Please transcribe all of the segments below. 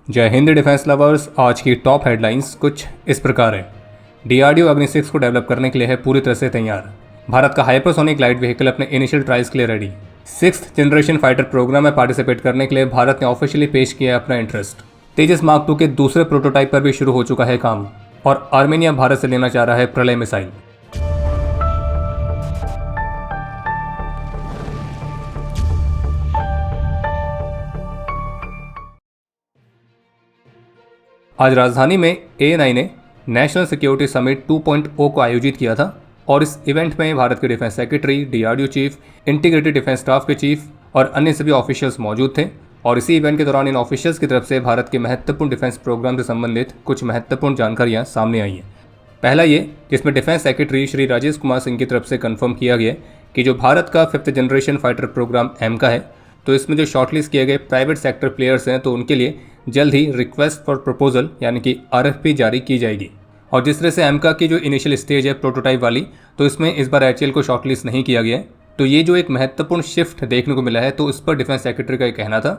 जय Hind defence lovers. आज की टॉप हेडलाइंस कुछ इस प्रकार है। डीआरडीओ अग्नि 6 को डेवलप करने के लिए है पूरी तरह से तैयार। भारत का हाइपरसोनिक लाइट व्हीकल अपने इनिशियल ट्रायल्स के लिए ready. 6th generation fighter program में पार्टिसिपेट करने के लिए भारत ने ऑफिशियली पेश किया है अपना इंटरेस्ट। तेजस मार्क 2 के दूसरे प्रोटोटाइप पर भी शुरू हो चुका है काम और आर्मेनिया भारत से लेना चाह रहा है प्रलय मिसाइल। आज राजधानी में ANI ने नेशनल सिक्योरिटी समिट 2.0 को आयोजित किया था और इस इवेंट में भारत के defence secretary, DRDO chief, integrated defence staff के चीफ और अन्य सभी ऑफिशियल्स मौजूद थे। और इसी इवेंट के दौरान इन ऑफिशियल्स की तरफ से भारत के महत्वपूर्ण डिफेंस प्रोग्राम से संबंधित कुछ महत्वपूर्ण जानकारियां सामने आई हैं। पहला ये, जिसमें डिफेंस सेक्रेटरी श्री राजेश कुमार सिंह की तरफ से कंफर्म किया गया कि जो भारत का 5th जनरेशन फाइटर प्रोग्राम एमका है, तो इसमें जो शॉर्टलिस्ट किए गए प्राइवेट सेक्टर प्लेयर्स हैं, तो उनके लिए जल्द ही रिक्वेस्ट फॉर प्रपोजल यानी कि RFP जारी की जाएगी। और जिस तरह से एमका की जो इनिशियल स्टेज है प्रोटोटाइप वाली, तो इसमें इस बार HAL को शॉर्टलिस्ट नहीं किया गया है। तो ये जो एक महत्वपूर्ण शिफ्ट देखने को मिला है, तो इस पर डिफेंस सेक्रेटरी का कहना था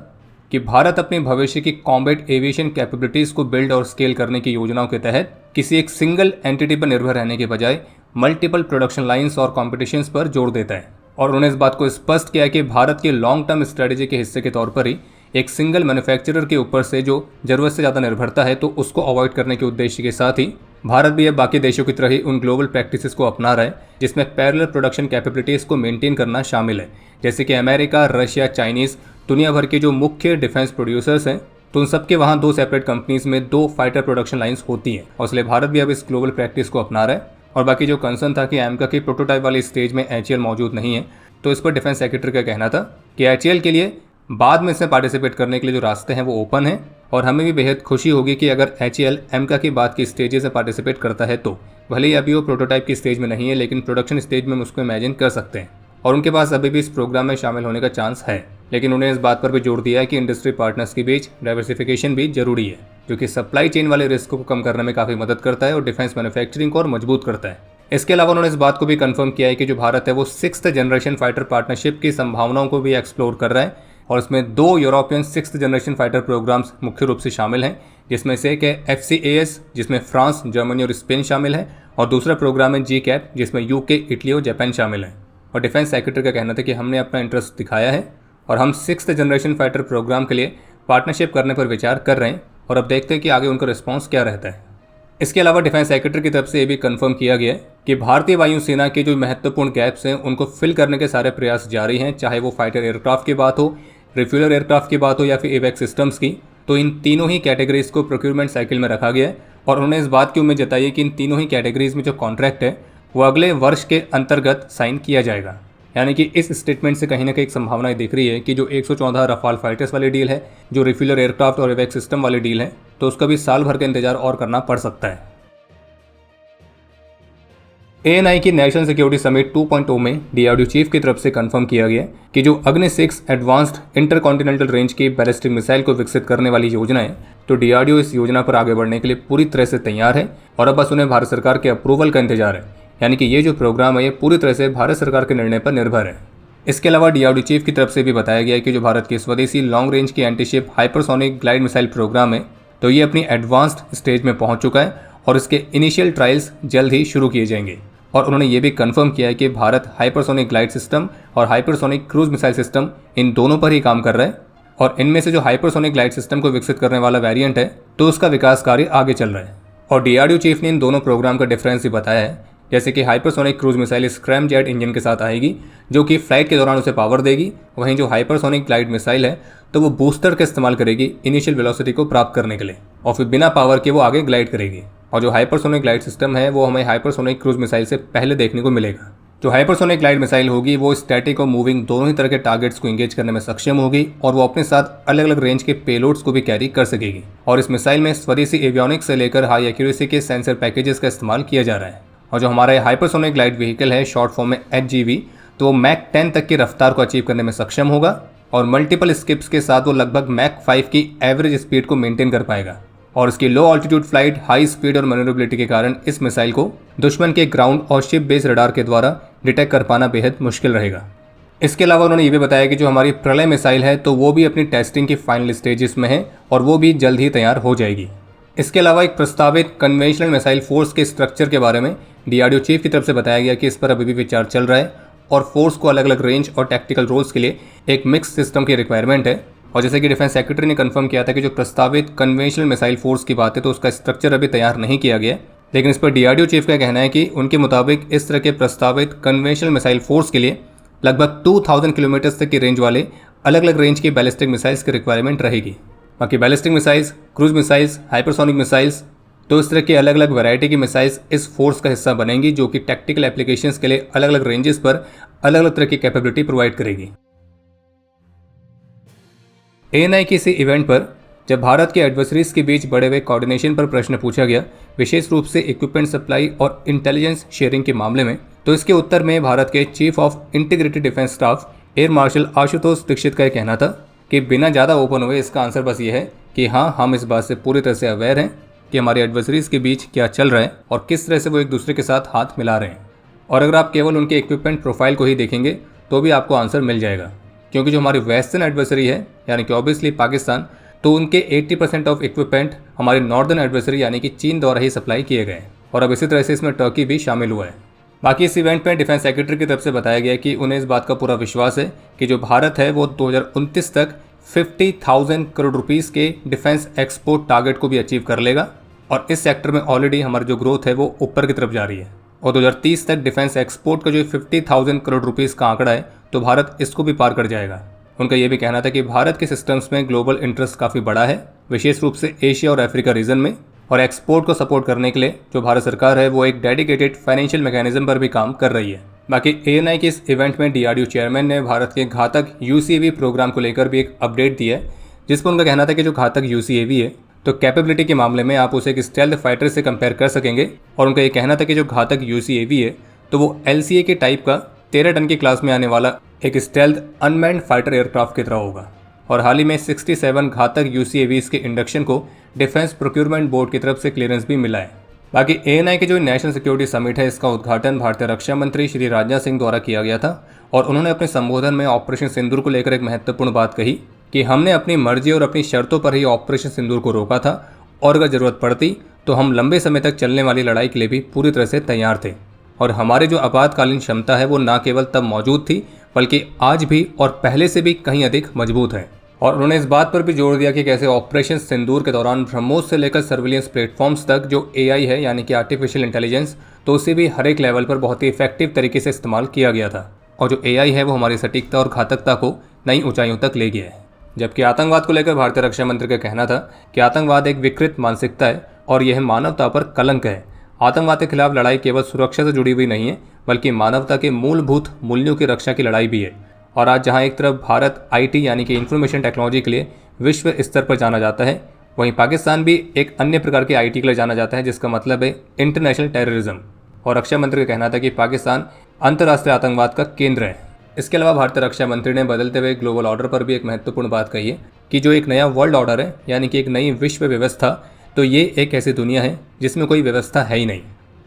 कि भारत अपने भविष्य की कॉम्बैट एविएशन कैपेबिलिटीज़ को बिल्ड और स्केल करने की योजनाओं के तहत किसी एक सिंगल एंटिटी पर निर्भर रहने के बजाय मल्टीपल प्रोडक्शन लाइन्स और कॉम्पिटिशन्स पर जोर देता है। और उन्होंने इस बात को स्पष्ट किया कि भारत की लॉन्ग टर्म स्ट्रेटेजी के हिस्से के तौर पर ही एक सिंगल मैन्युफैक्चरर के ऊपर से जो ज़रूरत से ज़्यादा निर्भरता है, तो उसको अवॉइड करने के उद्देश्य के साथ ही भारत भी अब बाकी देशों की तरह ही उन ग्लोबल प्रैक्टिसेस को अपना रहा है जिसमें पैरेलल प्रोडक्शन कैपेबिलिटीज़ को मेंटेन करना शामिल है। जैसे कि अमेरिका, रशिया, चाइनीज़, दुनिया भर के जो मुख्य डिफेंस प्रोड्यूसर्स हैं, तो उन सबके वहाँ 2 सेपरेट कंपनीज में 2 फाइटर प्रोडक्शन लाइन्स होती हैं। और इसलिए भारत भी अब इस ग्लोबल प्रैक्टिस को अपना रहा है। और बाकी जो कंसर्न था कि एमका की प्रोटोटाइप वाली स्टेज में HAL मौजूद नहीं है, तो इस पर डिफेंस सेक्रेटरी का कहना था कि HAL के लिए बाद में इसमें पार्टिसिपेट करने के लिए जो रास्ते हैं वो ओपन हैं। और हमें भी बेहद खुशी होगी कि अगर HAL एमका की बात की स्टेजेस से पार्टिसिपेट करता है, तो भले ही अभी वो प्रोटोटाइप की स्टेज में नहीं है, लेकिन प्रोडक्शन स्टेज में हम उसको इमेजिन कर सकते हैं और उनके पास अभी भी इस प्रोग्राम में शामिल होने का चांस है। लेकिन उन्हें इस बात पर भी जोर दिया है कि इंडस्ट्री पार्टनर्स के बीच डाइवर्सिफिकेशन भी जरूरी है, जो कि सप्लाई चेन वाले रिस्क को कम करने में काफ़ी मदद करता है और डिफेंस मैन्युफैक्चरिंग को और मजबूत करता है। इसके अलावा उन्होंने इस बात को भी कंफर्म किया है कि जो भारत है वो 6th जनरेशन फाइटर पार्टनरशिप की संभावनाओं को भी एक्सप्लोर कर रहा है। और इसमें 2 European 6th generation fighter programmes मुख्य रूप से शामिल हैं, जिसमें से एक है FCAS, जिसमें फ्रांस, जर्मनी और स्पेन शामिल है, और दूसरा प्रोग्राम है GCAP, जिसमें UK, इटली और जापान शामिल है। और डिफेंस सेक्रेटरी का कहना था कि हमने अपना इंटरेस्ट दिखाया है और हम 6th जनरेशन फाइटर प्रोग्राम के लिए पार्टनरशिप करने पर विचार कर रहे हैं और अब देखते हैं कि आगे उनका रिस्पॉन्स क्या रहता है। इसके अलावा डिफेंस सेक्रेटरी की तरफ से ये भी कंफर्म किया गया है कि भारतीय वायुसेना के जो महत्वपूर्ण गैप्स हैं उनको फिल करने के सारे प्रयास जारी हैं, चाहे वो फाइटर एयरक्राफ्ट की बात हो, रिफ्यूलर एयरक्राफ्ट की बात हो या फिर एवैक्स सिस्टम्स की। तो इन तीनों ही कैटेगरीज को प्रोक्यूरमेंट साइकिल में रखा गया है और उन्होंने इस बात की उम्मीद जताई है कि इन तीनों ही कैटेगरीज में जो कॉन्ट्रैक्ट है वो अगले वर्ष के अंतर्गत साइन किया जाएगा। यानी कि इस स्टेटमेंट से कहीं ना कहीं एक संभावना दिख रही है कि जो 114 रफाल फाइटर्स वाली डील है, जो रिफ्यूलर एयरक्राफ्ट और एवैक्स सिस्टम वाली डील है, तो उसका भी साल भर का इंतजार और करना पड़ सकता है। ANI की नेशनल सिक्योरिटी समिट 2.0 में डीआरडीओ चीफ की तरफ से कंफर्म किया गया कि जो अग्नि 6 एडवांस्ड इंटरकॉन्टिनेंटल रेंज की बैलिस्टिक मिसाइल को विकसित करने वाली योजना है, तो डीआरडीओ इस योजना पर आगे बढ़ने के लिए पूरी तरह से तैयार है और अब बस उन्हें भारत सरकार के अप्रूवल का इंतजार है। यानी कि ये जो प्रोग्राम है ये पूरी तरह से भारत सरकार के निर्णय पर निर्भर है। इसके अलावा डीआरडीओ चीफ की तरफ से भी बताया गया है कि जो भारत की स्वदेशी लॉन्ग रेंज की antiship hypersonic glide missile program है, तो ये अपनी एडवांस्ड स्टेज में पहुंच चुका है और इसके इनिशियल ट्रायल्स जल्द ही शुरू किए जाएंगे। और उन्होंने ये भी कंफर्म किया है कि भारत हाइपरसोनिक ग्लाइड सिस्टम और hypersonic cruise missile system in दोनों पर ही काम कर रहा है और इनमें से जो हाइपरसोनिक ग्लाइड सिस्टम को विकसित करने वाला वेरिएंट है, तो उसका विकास कार्य आगे चल रहा है। और डीआरडीओ चीफ ने इन दोनों प्रोग्राम का डिफरेंस भी बताया है। जैसे कि hypersonic cruise missile scrum jet engine के साथ आएगी, जो कि फ्लाइट के दौरान उसे पावर देगी। वहीं जो हाइपरसोनिक ग्लाइड मिसाइल है, तो वो बूस्टर का इस्तेमाल करेगी इनिशियल वेलोसिटी को प्राप्त करने के लिए और फिर बिना पावर के वो आगे ग्लाइड करेगी। और जो हाइपरसोनिक ग्लाइड सिस्टम है वो हमें हाइपरसोनिक क्रूज मिसाइल से पहले देखने को मिलेगा। जो हाइपरसोनिक ग्लाइड मिसाइल होगी वो स्टैटिक और मूविंग दोनों ही तरह के टारगेट्स को एंगेज करने में सक्षम होगी और वो अपने साथ अलग अलग रेंज के पेलोड्स को भी कैरी कर सकेगी। और इस मिसाइल में स्वदेशी एवियोनिक्स से लेकर हाई एक्यूरेसी के सेंसर पैकेजेस का इस्तेमाल किया जा रहा है। और जो हमारा हाइपरसोनिक ग्लाइड व्हीकल है, शॉर्ट फॉर्म में HGV, तो वो मैक 10 तक की रफ्तार को अचीव करने में सक्षम होगा और मल्टीपल स्किप्स के साथ वो लगभग मैक 5 की एवरेज स्पीड को मेंटेन कर पाएगा। और इसकी लो ऑल्टीट्यूड फ्लाइट, हाई स्पीड और मैन्यूवरेबिलिटी के कारण इस मिसाइल को दुश्मन के ग्राउंड और शिप बेस रडार के द्वारा डिटेक्ट कर पाना बेहद मुश्किल रहेगा। इसके अलावा उन्होंने ये भी बताया कि जो हमारी प्रलय मिसाइल है तो वो भी अपनी टेस्टिंग की फाइनल स्टेजेस में है और वो भी जल्द ही तैयार हो जाएगी। इसके अलावा एक प्रस्तावित कन्वेंशनल मिसाइल फोर्स के स्ट्रक्चर के बारे में डीआरडीओ चीफ की तरफ से बताया गया कि इस पर अभी भी विचार चल रहा है और फोर्स को अलग अलग रेंज और टैक्टिकल रोल्स के लिए एक मिक्स सिस्टम की रिक्वायरमेंट है। और जैसे कि डिफेंस सेक्रेटरी ने कंफर्म किया था कि जो प्रस्तावित कन्वेंशनल मिसाइल फोर्स की बात है तो उसका स्ट्रक्चर अभी तैयार नहीं किया गया, लेकिन इस पर डीआरडीओ चीफ का कहना है कि उनके मुताबिक इस तरह के प्रस्तावित कन्वेंशनल मिसाइल फोर्स के लिए लगभग 2000 किलोमीटर तक की रेंज वाले अलग अलग रेंज की बैलिस्टिक मिसाइल्स की रिक्वायरमेंट रहेगी। बाकी ballistic missiles, cruise missiles, hypersonic missiles, तो इस तरह की अलग अलग वैरायटी की मिसाइल्स इस फोर्स का हिस्सा बनेंगी जो कि टैक्टिकल एप्लीकेशंस के लिए अलग अलग रेंजेस पर अलग अलग तरह की कैपेबिलिटी प्रोवाइड करेगी। एएनआई के इसी इवेंट पर जब भारत के एडवर्सरीज के बीच बढ़े हुए कोऑर्डिनेशन पर प्रश्न पूछा गया, विशेष रूप से इक्विपमेंट सप्लाई और इंटेलिजेंस शेयरिंग के मामले में, तो इसके उत्तर में भारत के chief of integrated defence staff air marshal Ashutosh Dixit का यह कहना था कि बिना ज़्यादा ओपन हुए इसका आंसर बस ये है कि हाँ, हम इस बात से पूरी तरह से अवेयर हैं कि हमारे एडवर्सरीज के बीच क्या चल रहा है और किस तरह से वो एक दूसरे के साथ हाथ मिला रहे हैं। और अगर आप केवल उनके इक्विपमेंट प्रोफाइल को ही देखेंगे तो भी आपको आंसर मिल जाएगा, क्योंकि जो हमारी वेस्टर्न एडवर्सरी है यानी कि ऑब्वियसली पाकिस्तान, तो उनके 80% ऑफ इक्विपमेंट हमारे नॉर्दर्न एडवर्सरी यानी कि चीन द्वारा ही सप्लाई किए गए और अब इसी तरह से इसमें टर्की भी शामिल हुआ है। बाकी इस इवेंट में डिफेंस सेक्रेटरी की तरफ से बताया गया कि उन्हें इस बात का पूरा विश्वास है कि जो भारत है वो 2029 तक 50,000 करोड़ रुपीस के डिफेंस एक्सपोर्ट टारगेट को भी अचीव कर लेगा और इस सेक्टर में ऑलरेडी हमारी जो ग्रोथ है वो ऊपर की तरफ जा रही है और 2030 तक डिफेंस एक्सपोर्ट का जो 50,000 करोड़ रुपीस का आंकड़ा है तो भारत इसको भी पार कर जाएगा। उनका यह भी कहना था कि भारत के सिस्टम्स में ग्लोबल इंटरेस्ट काफ़ी बड़ा है, विशेष रूप से एशिया और अफ्रीका रीजन में, और एक्सपोर्ट को सपोर्ट करने के लिए जो भारत सरकार है वो एक डेडिकेटेड फाइनेंशियल मैकेनिज्म पर भी काम कर रही है। बाकी एएनआई के इस इवेंट में डीआरडीओ चेयरमैन ने भारत के घातक यूसीएवी प्रोग्राम को लेकर भी एक अपडेट दिया है, जिस पर उनका कहना था कि जो घातक यूसीएवी है तो कैपेबिलिटी के मामले में आप उसे एक स्टेल्थ फाइटर से कंपेयर कर सकेंगे। और उनका ये कहना था कि जो घातक यूसीएवी है तो वो एलसीए के टाइप का 13 टन की क्लास में आने वाला एक स्टेल्थ अनमैन्ड फाइटर एयरक्राफ्ट की तरह होगा। और हाल ही में 67 घातक यूसीएवीज के इंडक्शन को डिफेंस प्रोक्योरमेंट बोर्ड की तरफ से क्लियरेंस भी मिला है। बाकी एएनआई के जो नेशनल सिक्योरिटी समिट है इसका उद्घाटन भारतीय रक्षा मंत्री श्री राजनाथ सिंह द्वारा किया गया था और उन्होंने अपने संबोधन में ऑपरेशन सिंदूर को लेकर एक महत्वपूर्ण बात कही कि हमने अपनी मर्जी और अपनी शर्तों पर ही ऑपरेशन सिंदूर को रोका था और अगर ज़रूरत पड़ती तो हम लंबे समय तक चलने वाली लड़ाई के लिए भी पूरी तरह से तैयार थे और हमारी जो आपातकालीन क्षमता है वो न केवल तब मौजूद थी बल्कि आज भी और पहले से भी कहीं अधिक मजबूत है। और उन्होंने इस बात पर भी जोर दिया कि कैसे ऑपरेशन सिंदूर के दौरान ब्रह्मोस से लेकर सर्विलियंस प्लेटफॉर्म्स तक जो एआई है यानी कि आर्टिफिशियल इंटेलिजेंस, तो उसे भी हर एक लेवल पर बहुत ही इफेक्टिव तरीके से इस्तेमाल किया गया था और जो एआई है वो हमारी सटीकता और घातकता को नई ऊंचाइयों तक ले गया है। जबकि आतंकवाद को लेकर भारतीय रक्षा मंत्री का कहना था कि आतंकवाद एक विकृत मानसिकता है और यह मानवता पर कलंक है। आतंकवाद के खिलाफ लड़ाई केवल सुरक्षा से जुड़ी हुई नहीं है बल्कि मानवता के मूलभूत मूल्यों की रक्षा की लड़ाई भी है। और आज जहां एक तरफ भारत आईटी यानी कि इंफॉर्मेशन टेक्नोलॉजी के लिए विश्व स्तर पर जाना जाता है, वहीं पाकिस्तान भी एक अन्य प्रकार के आईटी के लिए जाना जाता है, जिसका मतलब है इंटरनेशनल टेररिज्म। और रक्षा मंत्री का कहना था कि पाकिस्तान अंतर्राष्ट्रीय आतंकवाद का केंद्र है। इसके अलावा भारतीय रक्षा मंत्री ने बदलते हुए ग्लोबल ऑर्डर पर भी एक महत्वपूर्ण बात कही है कि जो एक नया वर्ल्ड ऑर्डर है यानी कि एक नई विश्व व्यवस्था, तो ये एक ऐसी दुनिया है जिसमें कोई व्यवस्था है ही नहीं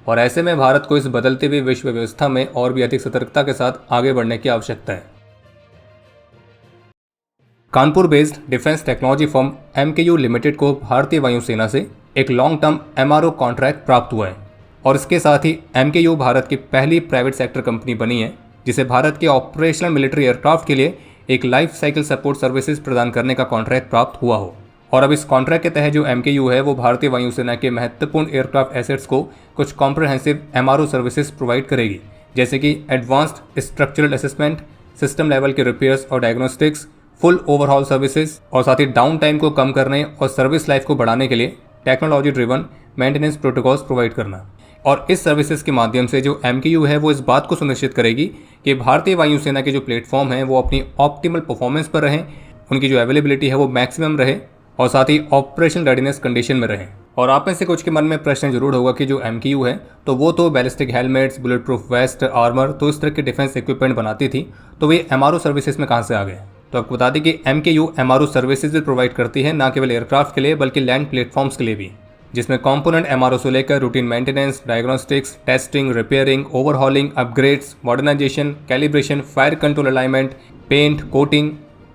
और ऐसे में भारत को इस बदलती हुई विश्व व्यवस्था में और भी अधिक सतर्कता के साथ आगे बढ़ने की आवश्यकता है। Kanpur based defence technology firm MKU limited को भारतीय वायुसेना से एक लॉन्ग टर्म एमआरओ कॉन्ट्रैक्ट प्राप्त हुआ है और इसके साथ ही एमकेयू भारत की पहली प्राइवेट सेक्टर कंपनी बनी है जिसे भारत के ऑपरेशनल मिलिट्री एयरक्राफ्ट के लिए एक लाइफ साइकिल सपोर्ट सर्विसेज प्रदान करने का कॉन्ट्रैक्ट प्राप्त हुआ हो। और अब इस कॉन्ट्रैक्ट के तहत जो एमकेयू है वो भारतीय वायुसेना के महत्वपूर्ण एयरक्राफ्ट एसेट्स को कुछ कॉम्प्रहेंसिव एमआरओ सर्विसेज प्रोवाइड करेगी, जैसे कि advanced structural assessment, system level के रिपेयर्स और डायग्नोस्टिक्स, फुल ओवरहॉल सर्विसेज और साथ ही डाउन टाइम को कम करने और सर्विस लाइफ को बढ़ाने के लिए technology driven maintenance protocols provide करना। और इस सर्विसेज के माध्यम से जो एमकेयू है वो इस बात को सुनिश्चित करेगी कि भारतीय वायुसेना के जो प्लेटफॉर्म हैं वो अपनी ऑप्टिमल परफॉर्मेंस पर रहें, उनकी जो अवेलेबिलिटी है वो मैक्सिमम रहे और साथ ही ऑपरेशनल रेडीनेस कंडीशन में रहें। और आप में से कुछ के मन में प्रश्न जरूर होगा कि जो एमकेयू है तो वो तो ballistic helmets, bullet proof waste, armour, तो इस तरह के डिफेंस इक्विपमेंट बनाती थी, तो वे एमआरओ सर्विसेज में कहाँ से आ गए। तो आपको बता दें कि एमकेयू एमआरओ सर्विसेज भी प्रोवाइड करती है, न केवल एयरक्राफ्ट के लिए बल्कि लैंड प्लेटफॉर्म्स के लिए भी। जिसमें कंपोनेंट एमआरओ से लेकर routine maintenance, diagnostics, testing, repairing, overhauling, upgrades, modernisation, calibration, fire control alignment, paint, coating,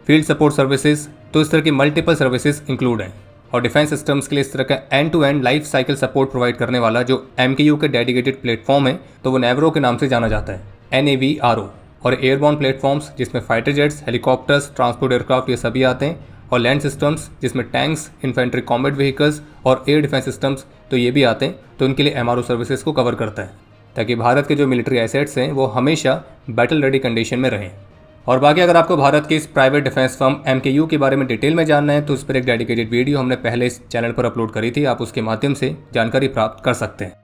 field support services, तो इस तरह की मल्टीपल सर्विसेज इंक्लूड हैं। और डिफेंस सिस्टम्स के लिए इस तरह का end to end life cycle support provide करने वाला जो MKU के डेडिकेटेड प्लेटफॉर्म है, तो वो नेवरो के नाम से जाना जाता है, NAVRO। और एयरबॉर्न प्लेटफॉर्म्स जिसमें fighter jets, helicopters, transport aircraft ये सभी आते हैं, और लैंड सिस्टम्स जिसमें टैंक्स, इन्फेंट्री कॉम्बैट व्हीकल्स और एयर डिफेंस सिस्टम्स तो ये भी आते हैं। तो इनके लिए MRO सर्विसेज को कवर करता है ताकि भारत के जो मिलिट्री एसेट्स हैं वो हमेशा बैटल रेडी कंडीशन में रहें। और बाकी अगर आपको भारत की इस प्राइवेट डिफेंस फर्म MKU के बारे में डिटेल में जानना है तो उस पर एक डेडिकेटेड वीडियो हमने पहले इस चैनल पर अपलोड करी थी, आप उसके माध्यम से जानकारी प्राप्त कर सकते हैं।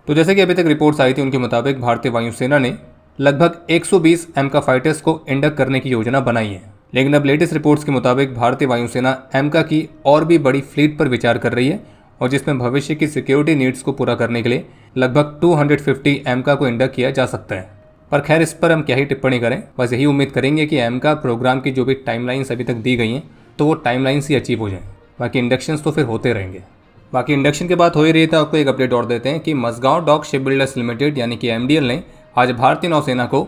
तो जैसे कि अभी तक रिपोर्ट्स आई थी उनके मुताबिक भारतीय वायुसेना ने लगभग 120 MK फाइटर्स को इंडक्ट करने की योजना बनाई है, लेकिन अब लेटेस्ट रिपोर्ट्स के मुताबिक भारतीय वायुसेना MK की और भी बड़ी फ्लीट पर विचार कर रही है, और जिसमें भविष्य की सिक्योरिटी नीड्स को पूरा करने के लिए लगभग 250 MK को इंडक्ट किया जा सकता है। पर खैर इस पर हम क्या ही टिप्पणी करें, बस यही उम्मीद करेंगे कि MK प्रोग्राम की जो भी टाइमलाइंस अभी तक दी गई हैं तो वो टाइमलाइंस ही अचीव हो जाएं, बाकी इंडक्शंस तो फिर होते रहेंगे। बाकी इंडक्शन की बात हो ही रही तो आपको एक अपडेट और देते हैं कि Mazagon dock ship builders limited यानी कि MDL ने आज भारतीय नौसेना को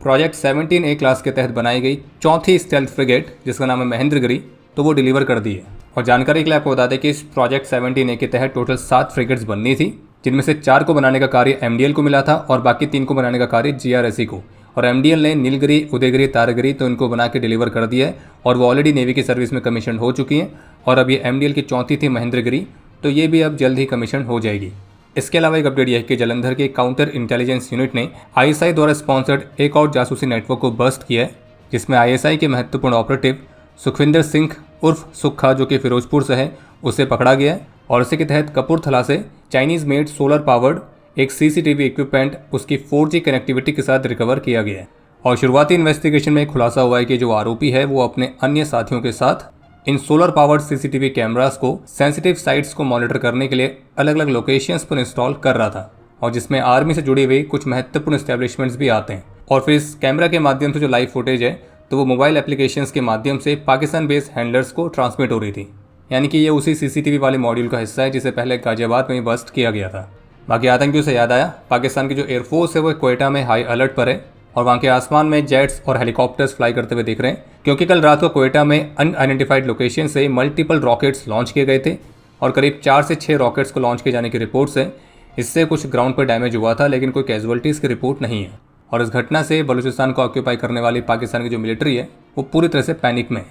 प्रोजेक्ट 17A क्लास के तहत बनाई गई चौथी स्टेल्थ फ्रिगेट जिसका नाम है महेंद्रगिरी, तो वो डिलीवर कर दी है। और जानकारी के लिए आपको बता दें कि इस प्रोजेक्ट 17A के तहत टोटल 7 फ्रिगेट्स बननी थी, जिनमें से 4 को बनाने का कार्य MDL को मिला था और बाकी 3 को बनाने का कार्य GRSE को। और MDL ने नीलगिरी, उदयगिरी, तारागिरी तो इनको बना के डिलीवर कर दिया है और वो ऑलरेडी नेवी की सर्विस में कमीशन हो चुकी हैं। और अब ये MDL की चौथी थी महेंद्रगिरी, तो ये भी अब जल्द ही कमीशन हो जाएगी। इसके अलावा एक अपडेट यह है कि जलंधर के काउंटर इंटेलिजेंस यूनिट ने ISI द्वारा स्पॉन्सर्ड एक और जासूसी नेटवर्क को बस्ट किया है, जिसमें ISI के महत्वपूर्ण ऑपरेटिव सुखविंदर सिंह उर्फ सुक्खा जो कि फिरोजपुर से है उसे पकड़ा गया है। और इसी के तहत कपूरथला से चाइनीज मेड सोलर पावर्ड एक CCTV इक्विपमेंट उसकी 4G कनेक्टिविटी के साथ रिकवर किया गया है। और शुरुआती इन्वेस्टिगेशन में खुलासा हुआ है कि जो आरोपी है वो अपने अन्य साथियों के साथ इन सोलर पावर्ड CCTV कैमरास को सेंसिटिव साइट्स को मॉनिटर करने के लिए अलग अलग लोकेशंस पर इंस्टॉल कर रहा था, और जिसमें आर्मी से जुड़ी हुई कुछ महत्वपूर्ण एस्टेब्लिशमेंट्स भी आते हैं। और फिर इस कैमरा के माध्यम से जो लाइव फुटेज है तो वो मोबाइल एप्लीकेशंस के माध्यम से पाकिस्तान बेस्ड हैंडलर्स को ट्रांसमिट हो रही थी, यानी कि ये उसी CCTV वाले मॉड्यूल का हिस्सा है जिसे पहले गाजियाबाद में ही बस्ट किया गया था। बाकी आतंकियों से याद आया, पाकिस्तान की जो एयरफोर्स है वो क्वेटा में हाई अलर्ट पर है और वहाँ के आसमान में जेट्स और हेलीकॉप्टर्स फ्लाई करते हुए दिख रहे हैं, क्योंकि कल रात को क्वेटा में अनआइडेंटिफाइड लोकेशन से मल्टीपल रॉकेट्स लॉन्च किए गए थे और करीब 4 से 6 रॉकेट्स को लॉन्च किए जाने की रिपोर्ट्स है। इससे कुछ ग्राउंड पर डैमेज हुआ था लेकिन कोई कैजुअलिटीज़ की रिपोर्ट नहीं है। और इस घटना से बलूचिस्तान को ऑक्यूपाई करने वाली पाकिस्तान की जो मिलिट्री है वो पूरी तरह से पैनिक में है।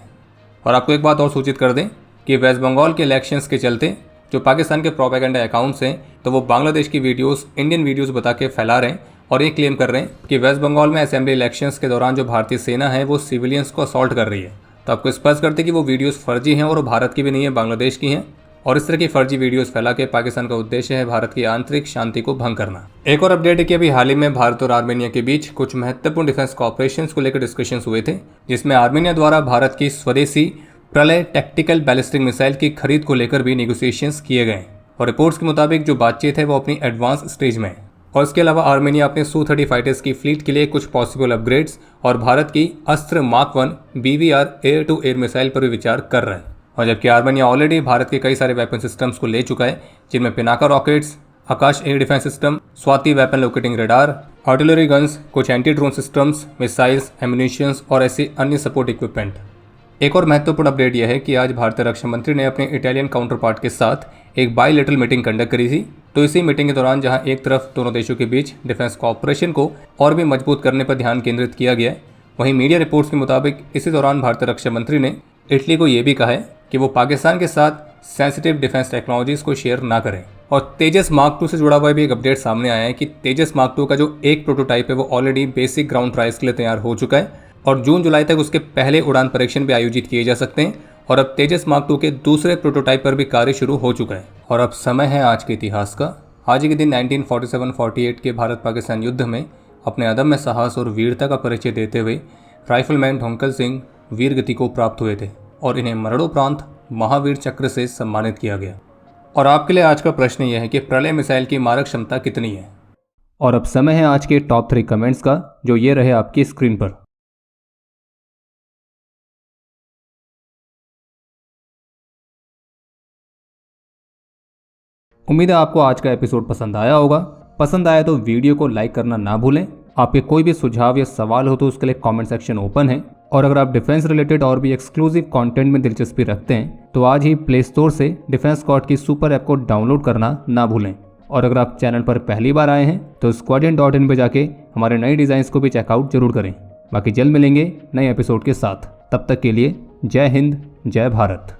और आपको एक बात और सूचित कर दें कि वेस्ट बंगाल के इलेक्शंस के चलते जो पाकिस्तान के प्रोपेगेंडा अकाउंट्स हैं तो वो बांग्लादेश की वीडियोस इंडियन वीडियोस बता के फैला रहे हैं और ये क्लेम कर रहे हैं कि वेस्ट बंगाल में असेंबली इलेक्शंस के दौरान जो भारतीय सेना है वो सिविलियंस को असॉल्ट कर रही है। तो आपको स्पष्ट करते कि वो वीडियोस फर्जी हैं और वो भारत की भी नहीं है, बांग्लादेश की हैं। और इस तरह की फर्जी वीडियोस फैला के पाकिस्तान का उद्देश्य है भारत की आंतरिक शांति को भंग करना। एक और अपडेट है कि अभी हाल ही में भारत और आर्मेनिया के बीच कुछ महत्वपूर्ण डिफेंस कॉपरेशन को लेकर डिस्कशंस हुए थे, जिसमें आर्मेनिया द्वारा भारत की स्वदेशी प्रलय टैक्टिकल बैलिस्टिक मिसाइल की खरीद को लेकर भी नेगोशिएशंस किए गए और रिपोर्ट्स के मुताबिक जो बातचीत है वो अपनी एडवांस स्टेज में है। और इसके अलावा आर्मेनिया अपने Su-30 फाइटर्स की फ्लीट के लिए कुछ पॉसिबल अपग्रेड्स और भारत की Astra mark 1 BVR air to air missile पर भी विचार कर रहा है। और जबकि आर्मेनिया ऑलरेडी भारत के कई सारे वेपन सिस्टम्स को ले चुका है, जिनमें Pinaka rockets, Akash air defence system, Swathi weapon locating radar, artillery guns, कुछ anti drone systems, missiles, ammunitions और ऐसे अन्य सपोर्ट इक्विपमेंट। एक और महत्वपूर्ण अपडेट यह है कि आज भारतीय रक्षा मंत्री ने अपने इटालियन काउंटर पार्ट के साथ एक बायलैटरल मीटिंग कंडक्ट करी थी। तो इसी मीटिंग के दौरान जहां एक तरफ दोनों देशों के बीच डिफेंस कॉपरेशन को और भी मजबूत करने पर ध्यान केंद्रित किया गया है, वहीं मीडिया रिपोर्ट्स के मुताबिक इसी दौरान भारतीय रक्षा मंत्री ने इटली को यह भी कहा है कि वो पाकिस्तान के साथ सेंसिटिव डिफेंस टेक्नोलॉजीज को शेयर ना करें। और तेजस मार्क 2 से जुड़ा हुआ भी एक अपडेट सामने आया है कि तेजस मार्क 2 का जो एक प्रोटोटाइप है वो ऑलरेडी बेसिक ग्राउंड ट्रायल्स के लिए तैयार हो चुका है और जून जुलाई तक उसके पहले उड़ान परीक्षण भी आयोजित किए जा सकते हैं। और अब तेजस मार्क 2 के दूसरे प्रोटोटाइप पर भी कार्य शुरू हो चुका है। और अब समय है आज के इतिहास का। आज के दिन 1947-48 के भारत पाकिस्तान युद्ध में अपने अदम्य साहस और वीरता का परिचय देते हुए राइफलमैन ढोंकल सिंह वीर गति को प्राप्त हुए थे और इन्हें मरणोपरांत महावीर चक्र से सम्मानित किया गया। और आपके लिए आज का प्रश्न यह है कि प्रलय मिसाइल की मारक क्षमता कितनी है। और अब समय है आज के टॉप 3 कमेंट्स का, जो ये रहे आपकी स्क्रीन पर। उम्मीद है आपको आज का एपिसोड पसंद आया होगा। पसंद आया तो वीडियो को लाइक करना ना भूलें। आपके कोई भी सुझाव या सवाल हो तो उसके लिए कमेंट सेक्शन ओपन है। और अगर आप डिफेंस रिलेटेड और भी एक्सक्लूसिव कंटेंट में दिलचस्पी रखते हैं तो आज ही प्ले स्टोर से डिफेंस स्क्वाड की सुपर ऐप को डाउनलोड करना ना भूलें। और अगर आप चैनल पर पहली बार आए हैं तो squadron.in पे जाके हमारे नए डिज़ाइंस को भी चेकआउट जरूर करें। बाकी जल्द मिलेंगे नए एपिसोड के साथ। तब तक के लिए जय हिंद, जय भारत।